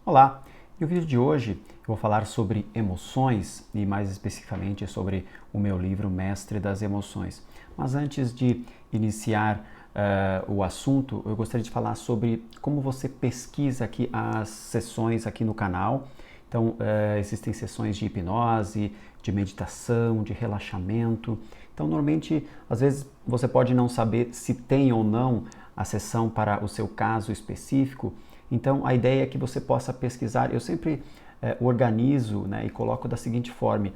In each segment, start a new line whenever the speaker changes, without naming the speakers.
Olá! E o vídeo de hoje eu vou falar sobre emoções e mais especificamente sobre o meu livro Mestre das Emoções. Mas antes de iniciar o assunto, eu gostaria de falar sobre como você pesquisa aqui as sessões aqui no canal. Então, existem sessões de hipnose, de meditação, de relaxamento. Então, normalmente, às vezes você pode não saber se tem ou não a sessão para o seu caso específico. Então, a ideia é que você possa pesquisar. Eu sempre organizo, né, e coloco da seguinte forma,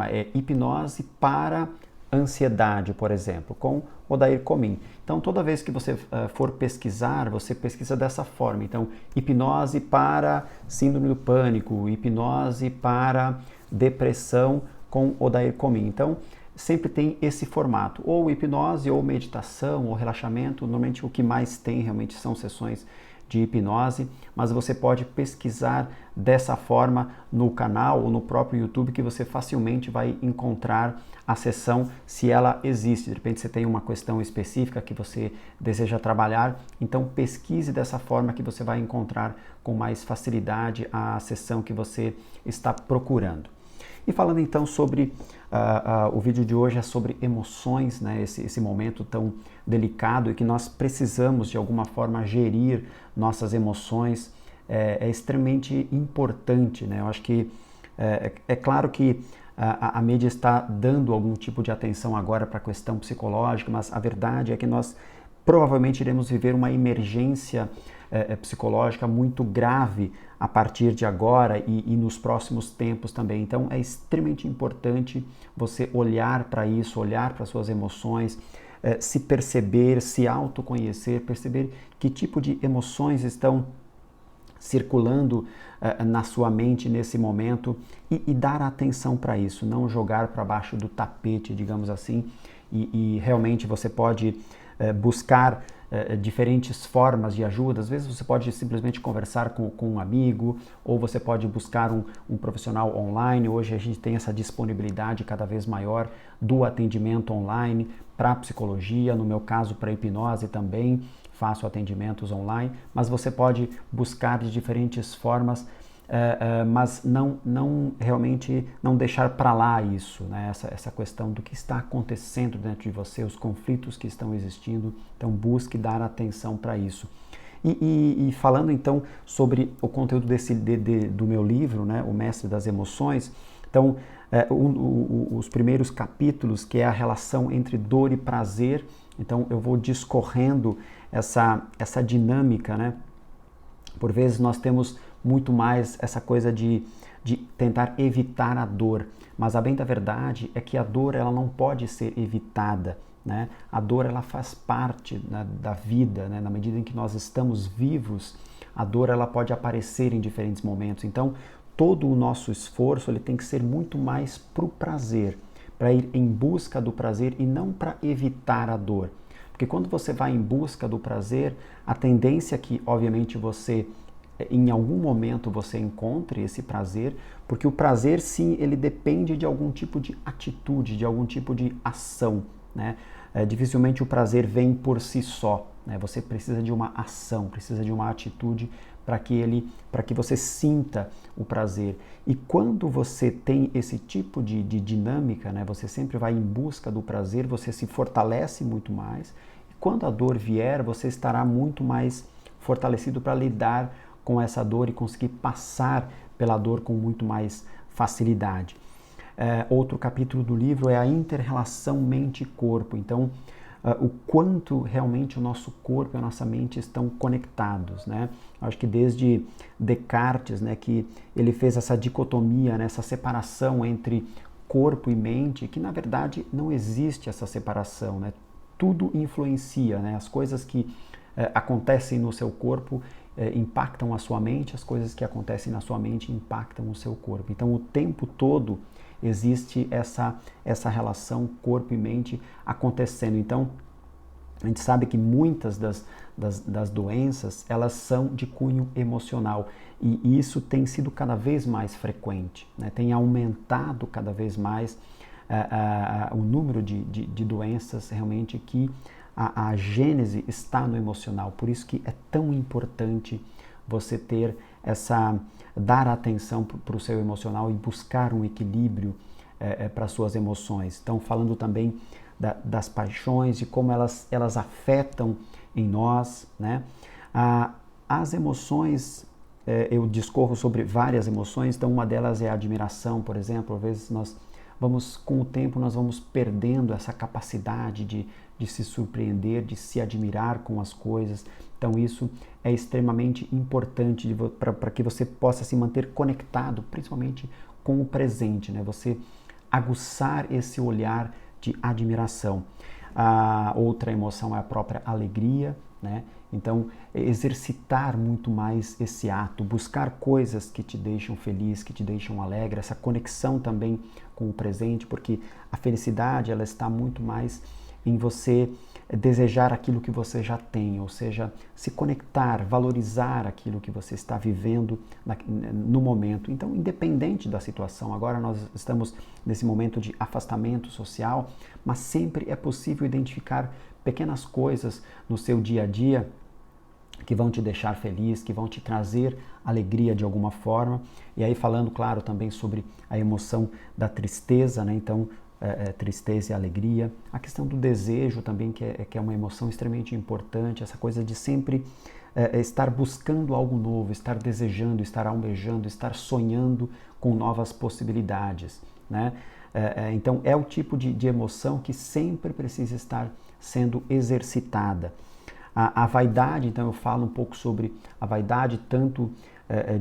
é hipnose para ansiedade, por exemplo, com Odair Comin. Então, toda vez que você for pesquisar, você pesquisa dessa forma. Então, hipnose para síndrome do pânico, hipnose para depressão com Odair Comin. Então, sempre tem esse formato, ou hipnose, ou meditação, ou relaxamento. Normalmente o que mais tem realmente são sessões de hipnose, mas você pode pesquisar dessa forma no canal ou no próprio YouTube que você facilmente vai encontrar a sessão se ela existe. De repente você tem uma questão específica que você deseja trabalhar, então pesquise dessa forma que você vai encontrar com mais facilidade a sessão que você está procurando. E falando então sobre, o vídeo de hoje é sobre emoções, né? Esse momento tão delicado e que nós precisamos de alguma forma gerir nossas emoções é extremamente importante, né? Eu acho que é claro que a mídia está dando algum tipo de atenção agora para a questão psicológica, mas a verdade é que nós provavelmente iremos viver uma emergência psicológica muito grave a partir de agora e nos próximos tempos também. Então é extremamente importante você olhar para isso, olhar para suas emoções, se perceber, se autoconhecer, perceber que tipo de emoções estão circulando na sua mente nesse momento e dar atenção para isso, não jogar para baixo do tapete, digamos assim, e realmente você pode buscar diferentes formas de ajuda. Às vezes você pode simplesmente conversar com um amigo, ou você pode buscar um profissional online. Hoje a gente tem essa disponibilidade cada vez maior do atendimento online para psicologia, no meu caso para hipnose também, faço atendimentos online, mas você pode buscar de diferentes formas, mas não realmente não deixar para lá isso, né? Essa questão do que está acontecendo dentro de você, os conflitos que estão existindo, então busque dar atenção para isso. E falando então sobre o conteúdo do meu livro, né, O Mestre das Emoções, então os primeiros capítulos, que é a relação entre dor e prazer, então eu vou discorrendo essa dinâmica, né? Por vezes nós temos muito mais essa coisa de tentar evitar a dor, mas a bem da verdade é que a dor ela não pode ser evitada, né? A dor ela faz parte, né, da vida, né? Na medida em que nós estamos vivos, a dor ela pode aparecer em diferentes momentos. Então, todo o nosso esforço ele tem que ser muito mais para o prazer, para ir em busca do prazer e não para evitar a dor. Porque quando você vai em busca do prazer, a tendência é que, obviamente, você, em algum momento, você encontre esse prazer, porque o prazer, sim, ele depende de algum tipo de atitude, de algum tipo de ação, né? Dificilmente o prazer vem por si só, né? Você precisa de uma ação, precisa de uma atitude para que você sinta o prazer. E quando você tem esse tipo de dinâmica, né, você sempre vai em busca do prazer, você se fortalece muito mais. E quando a dor vier, você estará muito mais fortalecido para lidar com essa dor e conseguir passar pela dor com muito mais facilidade. Outro capítulo do livro é a inter-relação mente-corpo. Então, o quanto realmente o nosso corpo e a nossa mente estão conectados, né? Acho que desde Descartes, né, que ele fez essa dicotomia, né, essa separação entre corpo e mente, que na verdade não existe essa separação, né? Tudo influencia, né? As coisas que acontecem no seu corpo impactam a sua mente, as coisas que acontecem na sua mente impactam o seu corpo. Então, o tempo todo existe essa relação corpo e mente acontecendo. Então, a gente sabe que muitas das doenças, elas são de cunho emocional e isso tem sido cada vez mais frequente, né? Tem aumentado cada vez mais o número de doenças realmente que a gênese está no emocional. Por isso que é tão importante você ter dar atenção para o seu emocional e buscar um equilíbrio para suas emoções. Então, falando também das paixões e como elas afetam em nós, né? As emoções, eu discorro sobre várias emoções, então uma delas é a admiração, por exemplo. Às vezes com o tempo, nós vamos perdendo essa capacidade de se surpreender, de se admirar com as coisas. Então isso é extremamente importante para que você possa se manter conectado, principalmente com o presente, né? Você aguçar esse olhar de admiração. A outra emoção é a própria alegria, né? Então, exercitar muito mais esse ato, buscar coisas que te deixam feliz, que te deixam alegre, essa conexão também com o presente, porque a felicidade ela está muito mais em você desejar aquilo que você já tem, ou seja, se conectar, valorizar aquilo que você está vivendo no momento. Então, independente da situação, agora nós estamos nesse momento de afastamento social, mas sempre é possível identificar pequenas coisas no seu dia a dia que vão te deixar feliz, que vão te trazer alegria de alguma forma. E aí falando, claro, também sobre a emoção da tristeza, né? Então, tristeza e alegria. A questão do desejo também, que é uma emoção extremamente importante, essa coisa de sempre estar buscando algo novo, estar desejando, estar almejando, estar sonhando com novas possibilidades, né? Então, é o tipo de emoção que sempre precisa estar sendo exercitada. A vaidade, então eu falo um pouco sobre a vaidade, tanto,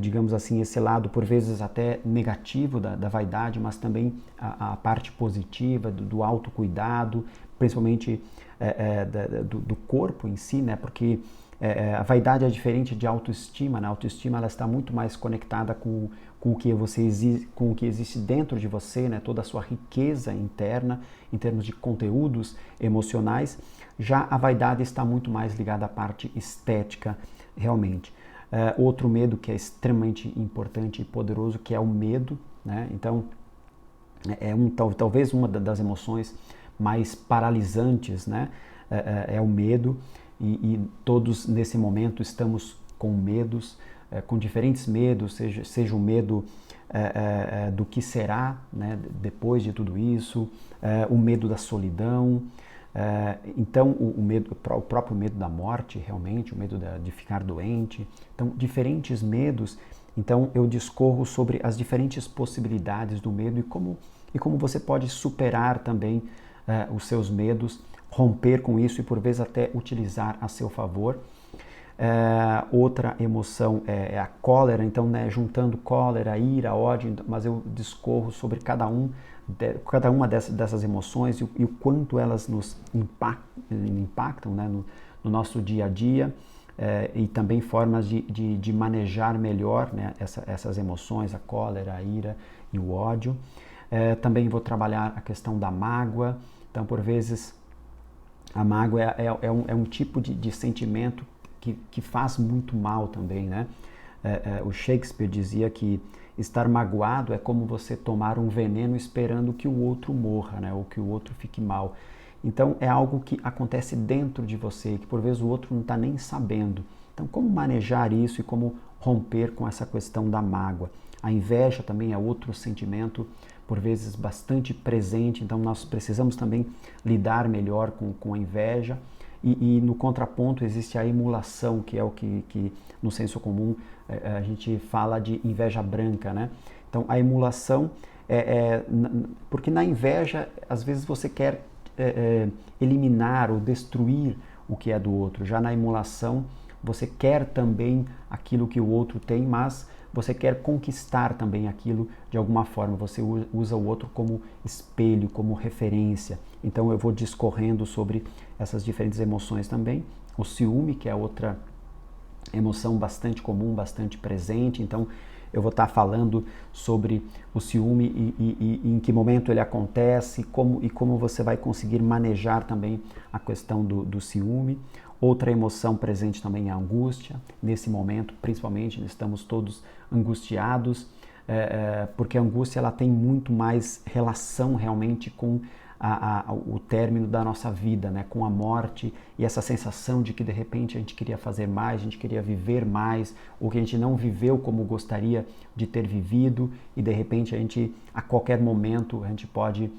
digamos assim, esse lado por vezes até negativo da vaidade, mas também a parte positiva do autocuidado, principalmente do corpo em si, né? Porque a vaidade é diferente de autoestima, né? A autoestima ela está muito mais conectada com o que existe dentro de você, né? Toda a sua riqueza interna em termos de conteúdos emocionais. Já a vaidade está muito mais ligada à parte estética, realmente. Outro medo que é extremamente importante e poderoso, que é o medo, né? Então, talvez uma das emoções mais paralisantes, né? É o medo, e todos nesse momento estamos com medos, com diferentes medos, seja o medo do que será, né, depois de tudo isso, o medo da solidão, então o próprio medo da morte, realmente, o medo de ficar doente. Então, diferentes medos. Então, eu discorro sobre as diferentes possibilidades do medo e como você pode superar também os seus medos, romper com isso e por vezes até utilizar a seu favor. Outra emoção é a cólera, então, né, juntando cólera, ira, ódio, mas eu discorro sobre cada uma dessas emoções e o quanto elas nos impactam, né, no nosso dia a dia, e também formas de manejar melhor, né, essas emoções, a cólera, a ira e o ódio. Também vou trabalhar a questão da mágoa. Então, por vezes, a mágoa é um tipo de sentimento que faz muito mal também, né? O Shakespeare dizia que estar magoado é como você tomar um veneno esperando que o outro morra, né? Ou que o outro fique mal. Então, é algo que acontece dentro de você, que por vezes o outro não está nem sabendo. Então, como manejar isso e como romper com essa questão da mágoa? A inveja também é outro sentimento, por vezes bastante presente, então nós precisamos também lidar melhor com a inveja. E no contraponto existe a emulação, que é o que no senso comum a gente fala de inveja branca, né? Então a emulação porque na inveja às vezes você quer eliminar ou destruir o que é do outro. Já na emulação você quer também aquilo que o outro tem, mas você quer conquistar também aquilo de alguma forma. Você usa o outro como espelho, como referência. Então eu vou discorrendo sobre essas diferentes emoções também. O ciúme, que é outra emoção bastante comum, bastante presente. Então eu vou estar falando sobre o ciúme e em que momento ele acontece e como você vai conseguir manejar também a questão do ciúme. Outra emoção presente também é a angústia. Nesse momento, principalmente, estamos todos angustiados, porque a angústia ela tem muito mais relação realmente com o término da nossa vida, né? Com a morte e essa sensação de que de repente a gente queria fazer mais, a gente queria viver mais, ou que a gente não viveu como gostaria de ter vivido e de repente a gente, a qualquer momento, a gente pode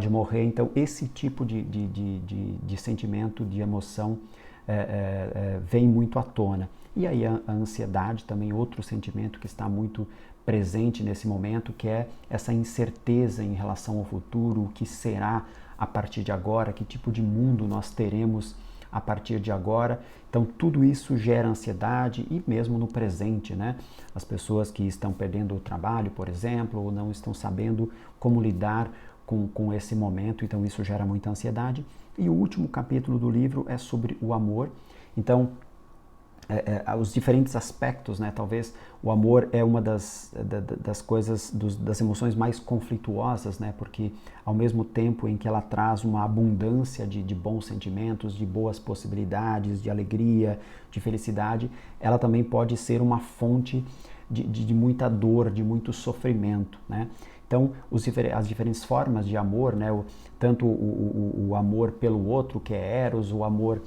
morrer. Então esse tipo de sentimento, de emoção vem muito à tona. E aí a ansiedade também, outro sentimento que está muito presente nesse momento, que é essa incerteza em relação ao futuro, o que será a partir de agora, que tipo de mundo nós teremos a partir de agora. Então tudo isso gera ansiedade e mesmo no presente, né? As pessoas que estão perdendo o trabalho, por exemplo, ou não estão sabendo como lidar com esse momento, então isso gera muita ansiedade. E o último capítulo do livro é sobre o amor. Então, os diferentes aspectos, né? Talvez o amor é uma das coisas, das emoções mais conflituosas, né? Porque ao mesmo tempo em que ela traz uma abundância de bons sentimentos, de boas possibilidades, de alegria, de felicidade, ela também pode ser uma fonte de muita dor, de muito sofrimento, né? Então, as diferentes formas de amor, né? Tanto o amor pelo outro, que é eros, o amor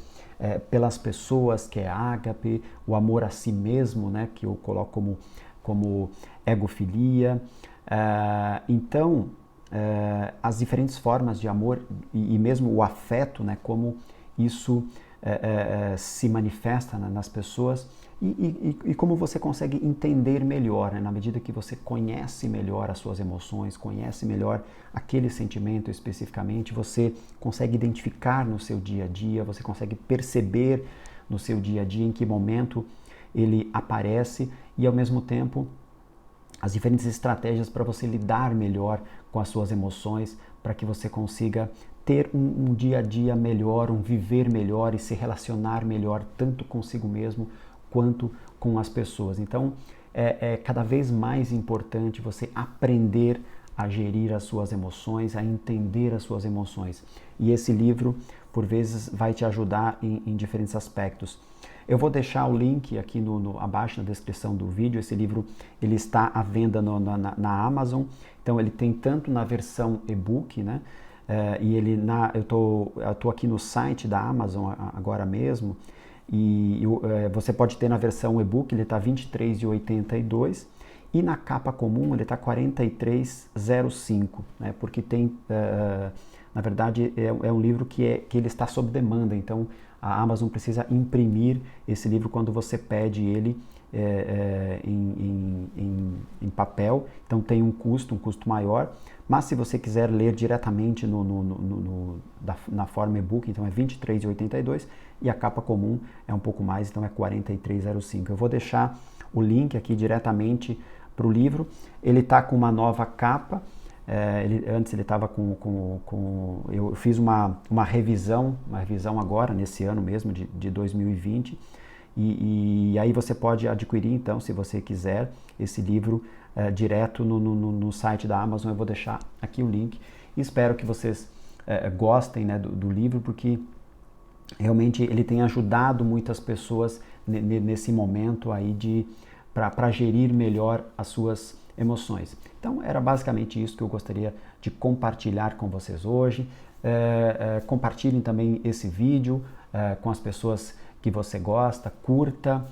pelas pessoas, que é ágape, o amor a si mesmo, né? Que eu coloco como egofilia. Então, as diferentes formas de amor e mesmo o afeto, né? Como isso se manifesta, né, nas pessoas e como você consegue entender melhor, né, na medida que você conhece melhor as suas emoções, conhece melhor aquele sentimento especificamente, você consegue identificar no seu dia a dia, você consegue perceber no seu dia a dia em que momento ele aparece e ao mesmo tempo as diferentes estratégias para você lidar melhor com as suas emoções, para que você consiga ter um dia a dia melhor, um viver melhor e se relacionar melhor, tanto consigo mesmo quanto com as pessoas. Então, é cada vez mais importante você aprender a gerir as suas emoções, a entender as suas emoções. E esse livro, por vezes, vai te ajudar em diferentes aspectos. Eu vou deixar o link aqui abaixo na descrição do vídeo. Esse livro ele está à venda na Amazon. Então ele tem tanto na versão e-book, né? Eu tô aqui no site da Amazon agora mesmo. Você pode ter na versão e-book, ele está R$ 23,82 e na capa comum ele está R$ 43,05, né? Porque tem, na verdade, é um livro que ele está sob demanda, então a Amazon precisa imprimir esse livro quando você pede ele em papel, então tem um custo maior, mas se você quiser ler diretamente na forma e-book, então é R$ 23,82 e a capa comum é um pouco mais, então é R$ 43,05. Eu vou deixar o link aqui diretamente para o livro. Ele está com uma nova capa. Antes ele estava eu fiz uma revisão agora, nesse ano mesmo, de 2020, e aí você pode adquirir, então, se você quiser, esse livro direto no site da Amazon. Eu vou deixar aqui o link. Espero que vocês gostem, né, do livro, porque realmente ele tem ajudado muitas pessoas nesse momento aí para gerir melhor as suas emoções. Então era basicamente isso que eu gostaria de compartilhar com vocês hoje. Compartilhem também esse vídeo com as pessoas que você gosta, curta,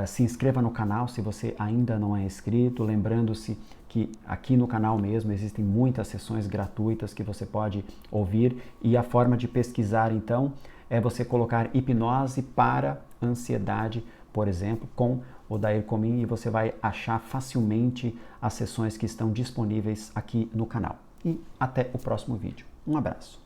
se inscreva no canal se você ainda não é inscrito, lembrando-se que aqui no canal mesmo existem muitas sessões gratuitas que você pode ouvir, e a forma de pesquisar então é você colocar hipnose para ansiedade, por exemplo, com Odair Comin, e você vai achar facilmente as sessões que estão disponíveis aqui no canal. E até o próximo vídeo. Um abraço.